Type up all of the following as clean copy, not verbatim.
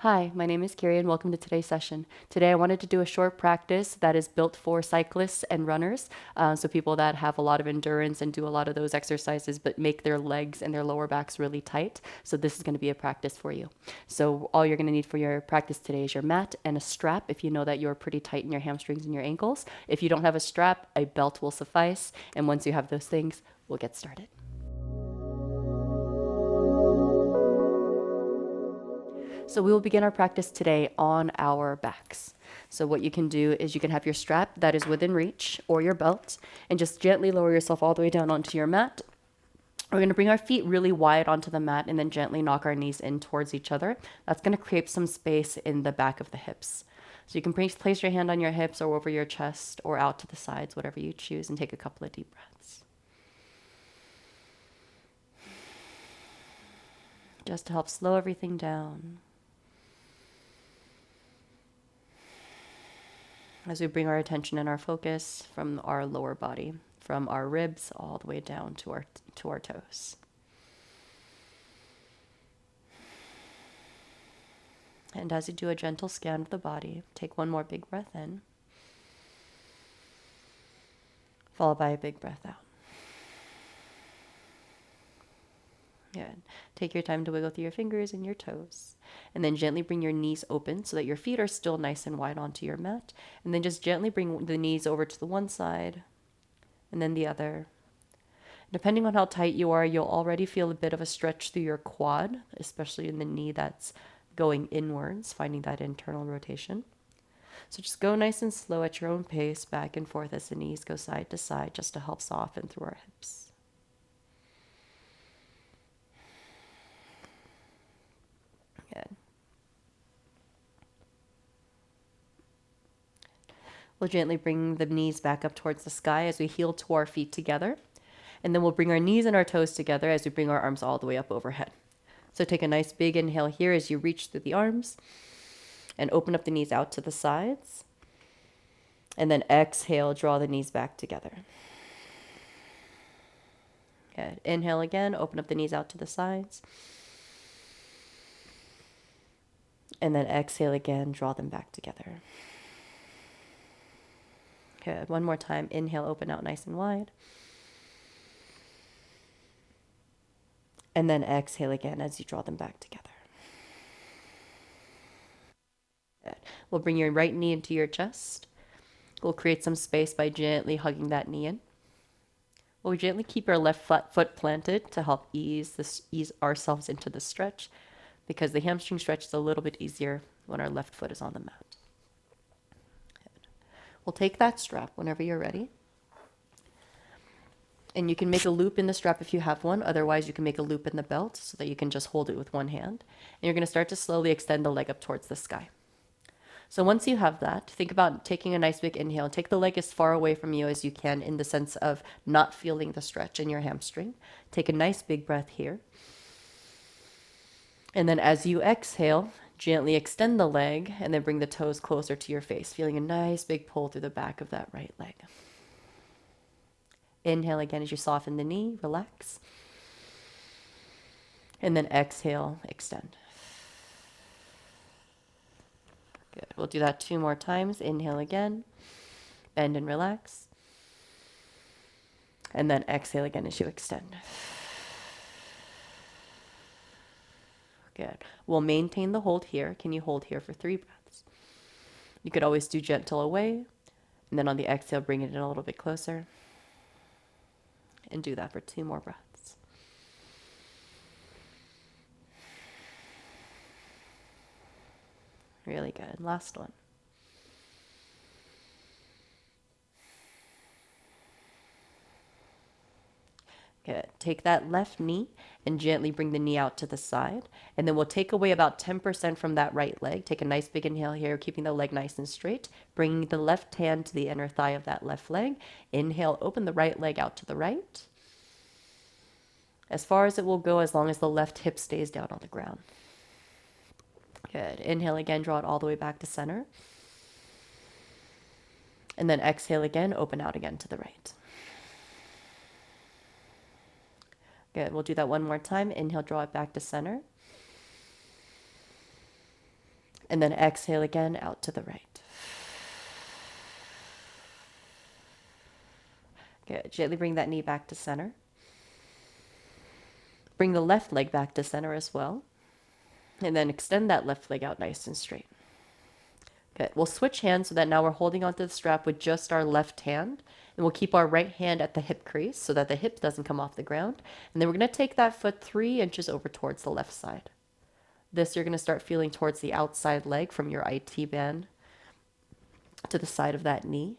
Hi, my name is Carrie and welcome to today's session. Today I wanted to do a short practice that is built for cyclists and runners, so people that have a lot of endurance and do a lot of those exercises but make their legs and their lower backs really tight. So this is going to be a practice for you. So all you're going to need for your practice today is your mat and a strap if you know that you're pretty tight in your hamstrings and your ankles. If you don't have a strap, a belt will suffice. And once you have those things, we'll get started. So we will begin our practice today on our backs. So what you can do is you can have your strap that is within reach or your belt and just gently lower yourself all the way down onto your mat. We're going to bring our feet really wide onto the mat and then gently knock our knees in towards each other. That's going to create some space in the back of the hips. So you can place your hand on your hips or over your chest or out to the sides, whatever you choose, and take a couple of deep breaths. Just to help slow everything down. As we bring our attention and our focus from our lower body, from our ribs all the way down to our toes. And as you do a gentle scan of the body, take one more big breath in, followed by a big breath out. Good. Take your time to wiggle through your fingers and your toes. And then gently bring your knees open so that your feet are still nice and wide onto your mat. And then just gently bring the knees over to the one side and then the other. Depending on how tight you are, you'll already feel a bit of a stretch through your quad, especially in the knee that's going inwards, finding that internal rotation. So just go nice and slow at your own pace, back and forth as the knees go side to side, just to help soften through our hips. Good. We'll gently bring the knees back up towards the sky as we heel to our feet together. And then we'll bring our knees and our toes together as we bring our arms all the way up overhead. So take a nice big inhale here as you reach through the arms and open up the knees out to the sides. And then exhale, draw the knees back together. Good. Inhale again, open up the knees out to the sides. And then exhale again, draw them back together. Good. One more time. Inhale, open out nice and wide. And then exhale again as you draw them back together. Good. We'll bring your right knee into your chest. We'll create some space by gently hugging that knee in. We'll gently keep our left foot planted to help ease ourselves into the stretch, because the hamstring stretch is a little bit easier when our left foot is on the mat. Good. We'll take that strap whenever you're ready. And you can make a loop in the strap if you have one. Otherwise, you can make a loop in the belt so that you can just hold it with one hand. And you're going to start to slowly extend the leg up towards the sky. So once you have that, think about taking a nice big inhale. Take the leg as far away from you as you can in the sense of not feeling the stretch in your hamstring. Take a nice big breath here. And then as you exhale, gently extend the leg and then bring the toes closer to your face, feeling a nice big pull through the back of that right leg. Inhale again as you soften the knee, relax. And then exhale, extend. Good. We'll do that 2 more times. Inhale again, bend and relax. And then exhale again as you extend. Good. We'll maintain the hold here. Can you hold here for 3 breaths? You could always do gentle away. And then on the exhale, bring it in a little bit closer. And do that for 2 more breaths. Really good. Last one. Good. Take that left knee and gently bring the knee out to the side. And then we'll take away about 10% from that right leg. Take a nice big inhale here, keeping the leg nice and straight. Bringing the left hand to the inner thigh of that left leg. Inhale, open the right leg out to the right. As far as it will go, as long as the left hip stays down on the ground. Good. Inhale again, draw it all the way back to center. And then exhale again, open out again to the right. Good. We'll do that one more time. Inhale, draw it back to center. And then exhale again out to the right. Good. Gently bring that knee back to center. Bring the left leg back to center as well. And then extend that left leg out nice and straight. Good. We'll switch hands so that now we're holding onto the strap with just our left hand. And we'll keep our right hand at the hip crease so that the hip doesn't come off the ground. And then we're going to take that foot 3 inches over towards the left side. This you're going to start feeling towards the outside leg from your IT band to the side of that knee.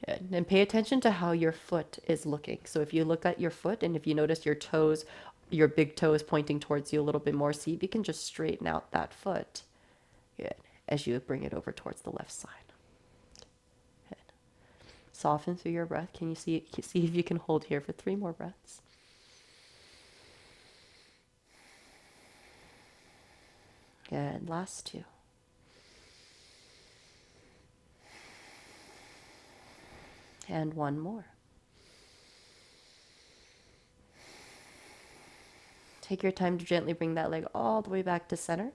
Good. And pay attention to how your foot is looking. So if you look at your foot and if you notice your toes, your big toe is pointing towards you a little bit more, see if you can just straighten out that foot. Good. As you bring it over towards the left side. Good. Soften through your breath. Can you see if you can hold here for 3 more breaths? Good. Last 2. And 1 more. Take your time to gently bring that leg all the way back to center.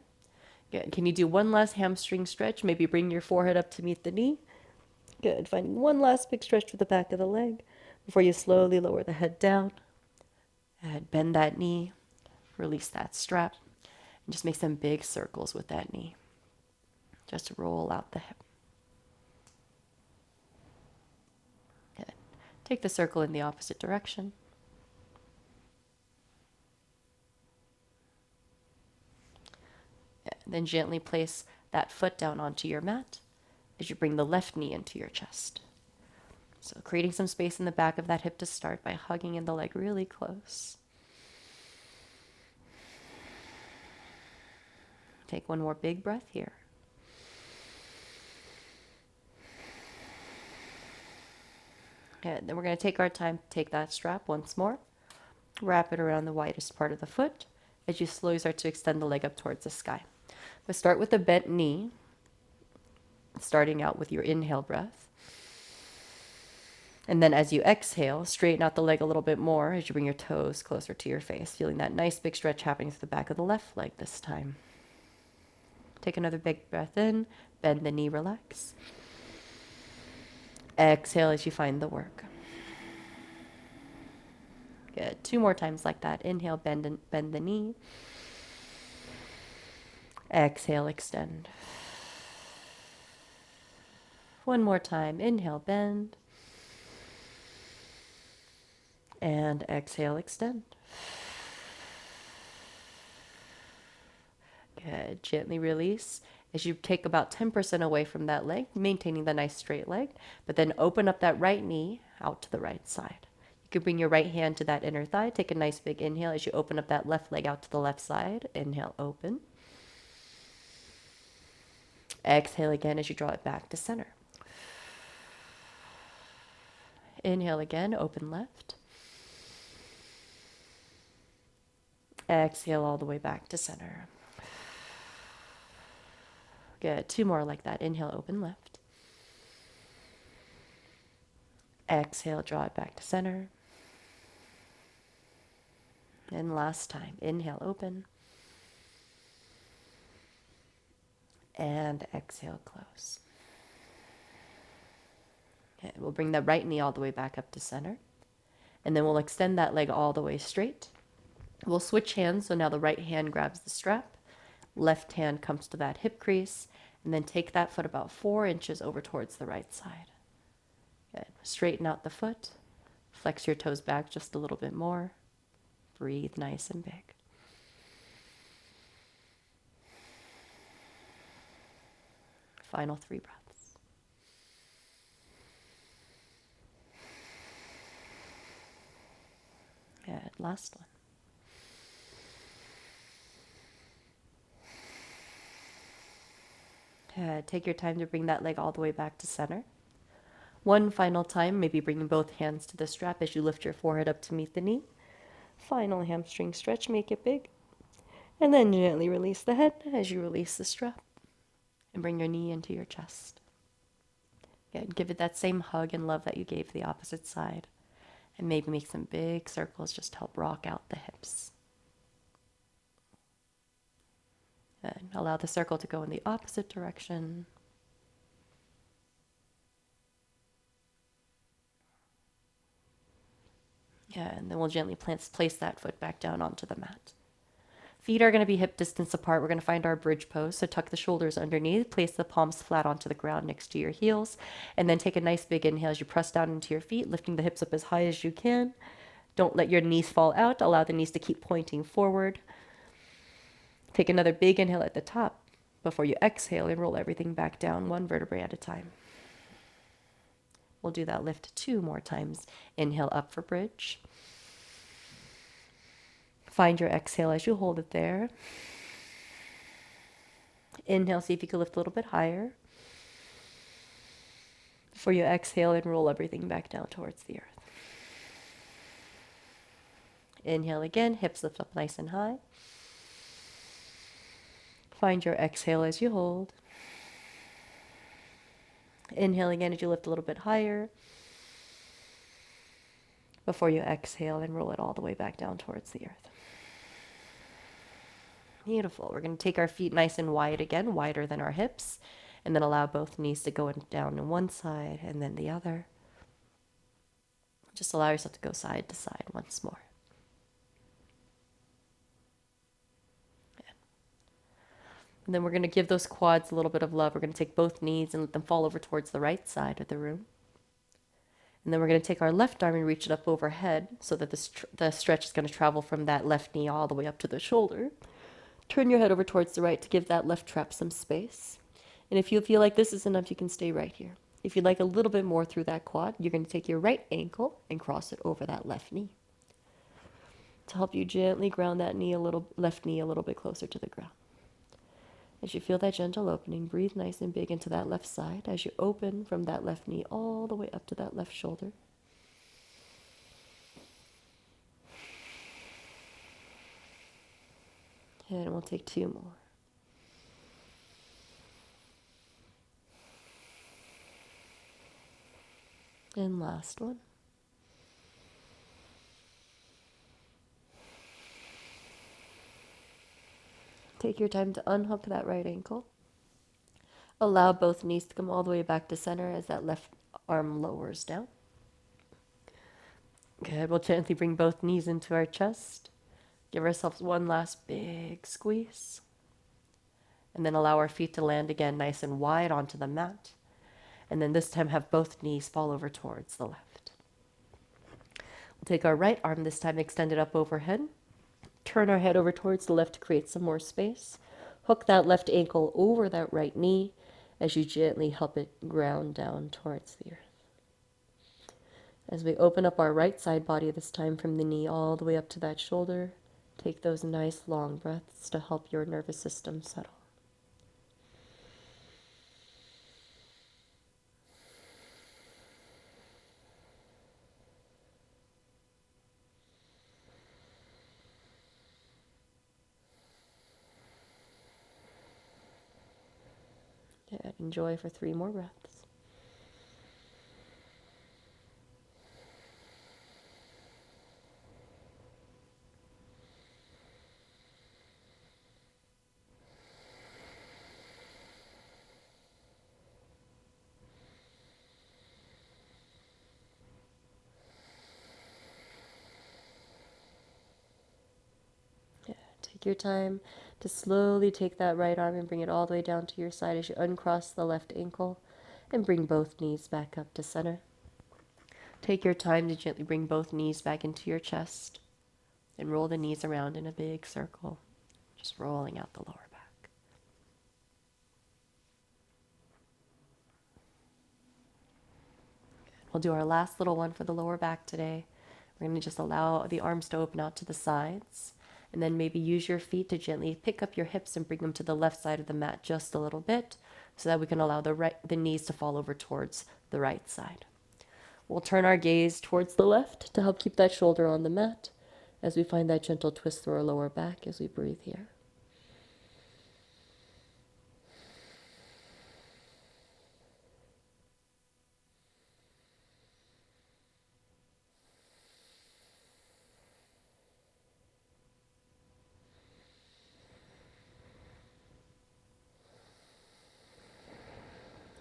Good. Can you do one last hamstring stretch? Maybe bring your forehead up to meet the knee. Good. Finding one last big stretch with the back of the leg before you slowly lower the head down. And bend that knee. Release that strap. And just make some big circles with that knee. Just roll out the hip. Good. Take the circle in the opposite direction. Then gently place that foot down onto your mat as you bring the left knee into your chest. So creating some space in the back of that hip to start by hugging in the leg really close. Take one more big breath here. And then we're going to take our time to take that strap once more. Wrap it around the widest part of the foot as you slowly start to extend the leg up towards the sky. But start with a bent knee, starting out with your inhale breath. And then as you exhale, straighten out the leg a little bit more as you bring your toes closer to your face, feeling that nice big stretch happening through the back of the left leg this time. Take another big breath in, bend the knee, relax. Exhale as you find the work. Good. 2 more times like that. Inhale, bend the knee. Exhale, extend. 1 more time. Inhale, bend. And exhale, extend. Good. Gently release as you take about 10% away from that leg, maintaining the nice straight leg, but then open up that right knee out to the right side. You can bring your right hand to that inner thigh. Take a nice big inhale as you open up that left leg out to the left side. Inhale, open. Exhale again as you draw it back to center. Inhale again, open left. Exhale all the way back to center. Good. 2 more like that. Inhale, open left. Exhale, draw it back to center. And last time. Inhale, open. And exhale, close. Okay, we'll bring the right knee all the way back up to center. And then we'll extend that leg all the way straight. We'll switch hands, so now the right hand grabs the strap. Left hand comes to that hip crease. And then take that foot about 4 inches over towards the right side. Good. Straighten out the foot. Flex your toes back just a little bit more. Breathe nice and big. Final 3 breaths. Good. Last one. Good. Take your time to bring that leg all the way back to center. One final time, maybe bringing both hands to the strap as you lift your forehead up to meet the knee. Final hamstring stretch, make it big. And then gently release the head as you release the strap. And bring your knee into your chest. Good. Give it that same hug and love that you gave the opposite side. And maybe make some big circles just to help rock out the hips. And allow the circle to go in the opposite direction. Yeah, and then we'll gently place that foot back down onto the mat. Feet are going to be hip distance apart. We're going to find our bridge pose. So tuck the shoulders underneath, place the palms flat onto the ground next to your heels, and then take a nice big inhale as you press down into your feet, lifting the hips up as high as you can. Don't let your knees fall out. Allow the knees to keep pointing forward. Take another big inhale at the top before you exhale and roll everything back down, one vertebrae at a time. We'll do that lift 2 more times. Inhale up for bridge. Find your exhale as you hold it there. Inhale, see if you can lift a little bit higher. Before you exhale and roll everything back down towards the earth. Inhale again, hips lift up nice and high. Find your exhale as you hold. Inhale again as you lift a little bit higher. Before you exhale and roll it all the way back down towards the earth. Beautiful. We're going to take our feet nice and wide again, wider than our hips, and then allow both knees to go down on one side and then the other. Just allow yourself to go side to side once more. And then we're going to give those quads a little bit of love. We're going to take both knees and let them fall over towards the right side of the room. And then we're going to take our left arm and reach it up overhead so that the stretch is going to travel from that left knee all the way up to the shoulder. Turn your head over towards the right to give that left trap some space. And if you feel like this is enough, you can stay right here. If you'd like a little bit more through that quad, you're going to take your right ankle and cross it over that left knee. To help you gently ground that left knee a little bit closer to the ground. As you feel that gentle opening, breathe nice and big into that left side as you open from that left knee all the way up to that left shoulder. And we'll take 2 more. And last one. Take your time to unhook that right ankle. Allow both knees to come all the way back to center as that left arm lowers down. Good. We'll gently bring both knees into our chest. Give ourselves one last big squeeze. And then allow our feet to land again nice and wide onto the mat. And then this time have both knees fall over towards the left. We'll take our right arm this time extended up overhead. Turn our head over towards the left to create some more space. Hook that left ankle over that right knee as you gently help it ground down towards the earth. As we open up our right side body this time from the knee all the way up to that shoulder, take those nice long breaths to help your nervous system settle. Good. Enjoy for 3 more breaths. Take your time to slowly take that right arm and bring it all the way down to your side as you uncross the left ankle and bring both knees back up to center. Take your time to gently bring both knees back into your chest and roll the knees around in a big circle, just rolling out the lower back. We'll do our last little one for the lower back today. We're going to just allow the arms to open out to the sides. And then maybe use your feet to gently pick up your hips and bring them to the left side of the mat just a little bit so that we can allow the knees to fall over towards the right side. We'll turn our gaze towards the left to help keep that shoulder on the mat as we find that gentle twist through our lower back as we breathe here.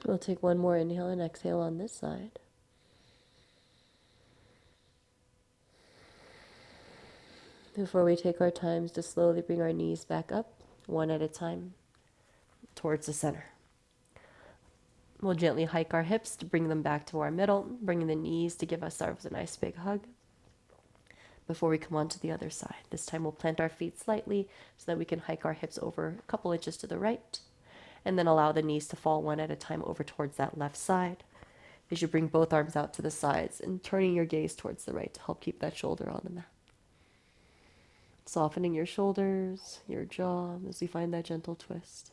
We'll take one more inhale and exhale on this side. Before we take our times to slowly bring our knees back up, one at a time, towards the center. We'll gently hike our hips to bring them back to our middle, bringing the knees to give ourselves a nice big hug. Before we come on to the other side, this time we'll plant our feet slightly so that we can hike our hips over a couple inches to the right, and then allow the knees to fall one at a time over towards that left side. As you bring both arms out to the sides and turning your gaze towards the right to help keep that shoulder on the mat. Softening your shoulders, your jaw as we find that gentle twist.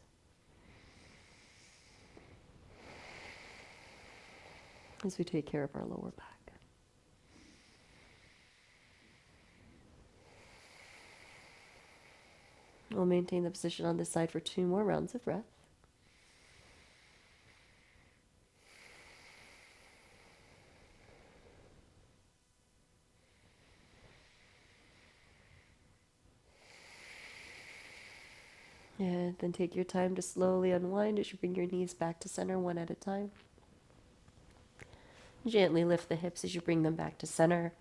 As we take care of our lower back. We'll maintain the position on this side for 2 more rounds of breath. And then take your time to slowly unwind as you bring your knees back to center one at a time. Gently lift the hips as you bring them back to center,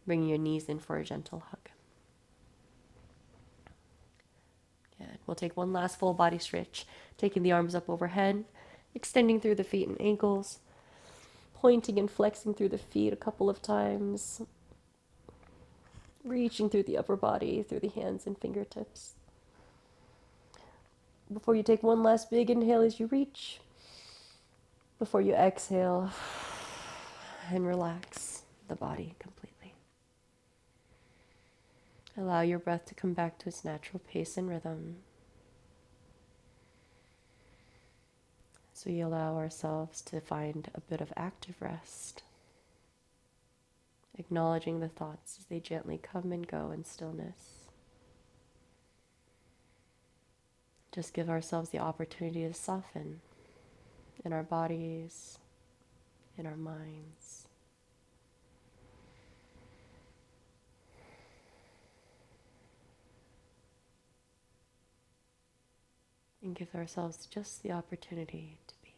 bringing your knees in for a gentle hug. Good. We'll take one last full body stretch, taking the arms up overhead, extending through the feet and ankles, pointing and flexing through the feet a couple of times, reaching through the upper body, through the hands and fingertips. Before you take one last big inhale as you reach, before you exhale and relax the body completely. Allow your breath to come back to its natural pace and rhythm. So we allow ourselves to find a bit of active rest, acknowledging the thoughts as they gently come and go in stillness. Just give ourselves the opportunity to soften in our bodies, in our minds. And give ourselves just the opportunity to be.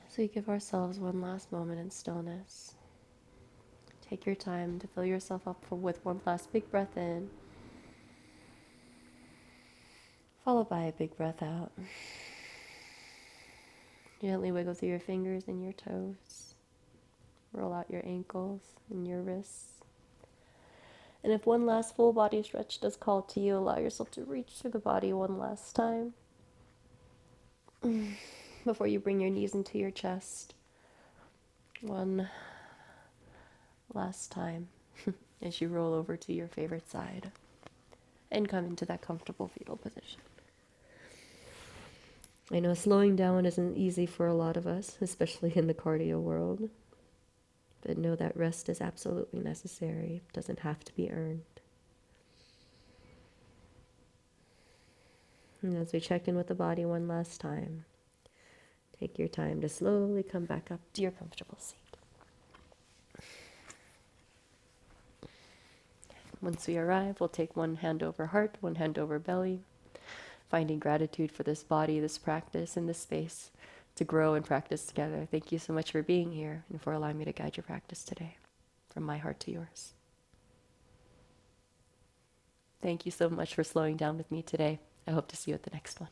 So we give ourselves one last moment in stillness. Take your time to fill yourself up with one last big breath in, followed by a big breath out. Gently wiggle through your fingers and your toes. Roll out your ankles and your wrists. And if one last full body stretch does call to you, allow yourself to reach through the body one last time. Before you bring your knees into your chest. One last time as you roll over to your favorite side and come into that comfortable fetal position. I know slowing down isn't easy for a lot of us, especially in the cardio world, but know that rest is absolutely necessary. It doesn't have to be earned. And as we check in with the body one last time, take your time to slowly come back up to your comfortable seat. Once we arrive, we'll take one hand over heart, one hand over belly, finding gratitude for this body, this practice, and this space to grow and practice together. Thank you so much for being here and for allowing me to guide your practice today, from my heart to yours. Thank you so much for slowing down with me today. I hope to see you at the next one.